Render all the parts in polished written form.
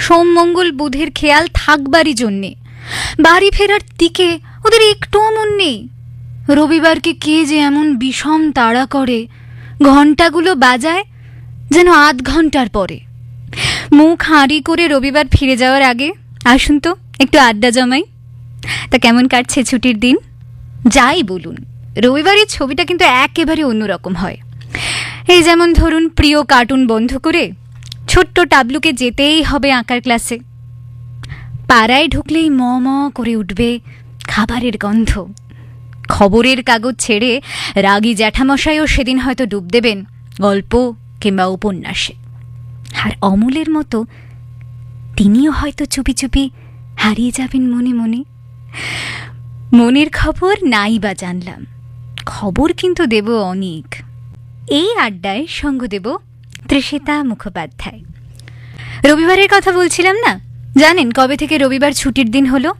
সোম মঙ্গল বুধের খেয়াল থাকবারই জন্যে। বাড়ি ফেরার দিকে ওদের একটুও মন নেই। রবিবারকে কে যে এমন বিষম তাড়া করে, ঘণ্টাগুলো বাজায় যেন আধ ঘন্টার পরে। মুখ হাঁড়ি করে রবিবার ফিরে যাওয়ার আগে আসুন তো একটু আড্ডা জমাই। তা কেমন কাটছে ছুটির দিন? যাই বলুন, রবিবারের ছবিটা কিন্তু একেবারে অন্যরকম হয়। এই যেমন ধরুন, প্রিয় কার্টুন বন্ধ করে ছোট্ট টাবলুকে যেতেই হবে আঁকার ক্লাসে। পাড়ায় ঢুকলেই ম ম করে উঠবে খাবারের গন্ধ। খবরের কাগজ ছেড়ে রাগী জ্যাঠামশাইও সেদিন হয়তো ডুব দেবেন গল্প কিংবা উপন্যাসে। আর অমলের মতো তিনিও হয়তো চুপি চুপি হারিয়ে যাবেন মনে মনে। মনের খবর নাই বা জানলাম, খবর কিন্তু দেব অনেক। এই আড্ডায় সঙ্গ দেব তৃষিতা মুখোপাধ্যায়। রবিবারের কথা বলছিলাম না, জানেন কবে থেকে রবিবার ছুটির দিন হলো?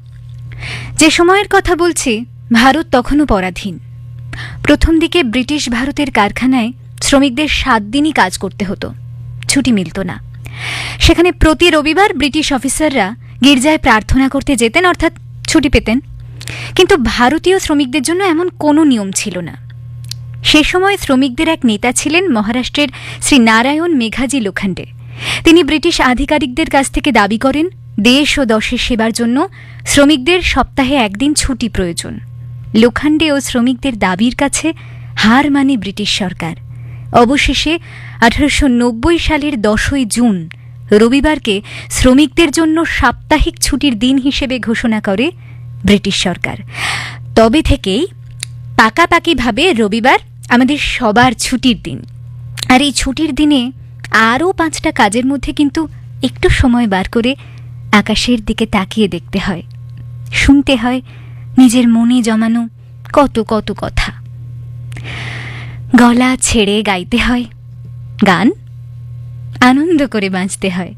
যে সময়ের কথা বলছি ভারত তখনও পরাধীন। প্রথম দিকে ব্রিটিশ ভারতের কারখানায় শ্রমিকদের 7 দিনই কাজ করতে হতো, ছুটি মিলত না। সেখানে প্রতি রবিবার ব্রিটিশ অফিসাররা গির্জায় প্রার্থনা করতে যেতেন, অর্থাৎ ছুটি পেতেন। কিন্তু ভারতীয় শ্রমিকদের জন্য এমন কোনো নিয়ম ছিল না। সে সময় শ্রমিকদের এক নেতা ছিলেন মহারাষ্ট্রের শ্রী নারায়ণ মেঘাজি লোখান্ডে। তিনি ব্রিটিশ আধিকারিকদের কাছ থেকে দাবি করেন দেশ ও দশের সেবার জন্য শ্রমিকদের সপ্তাহে একদিন ছুটি প্রয়োজন। লোখান্ডে ও শ্রমিকদের দাবির কাছে হার মানে ব্রিটিশ সরকার। অবশেষে 1890 সালের 10ই জুন রবিবারকে শ্রমিকদের জন্য সাপ্তাহিক ছুটির দিন হিসেবে ঘোষণা করে ব্রিটিশ সরকার। তবে থেকেই পাকাপাকিভাবে রবিবার আমাদের সবার ছুটির দিন। আর এই ছুটির দিনে আরও 5টা কাজের মধ্যে কিন্তু একটু সময় বার করে আকাশের দিকে তাকিয়ে দেখতে হয়, শুনতে হয় নিজের মনে জমানো কত কত কথা। গলা ছেড়ে গাইতে হয় গান, আনন্দ করে বাঁচতে হয়।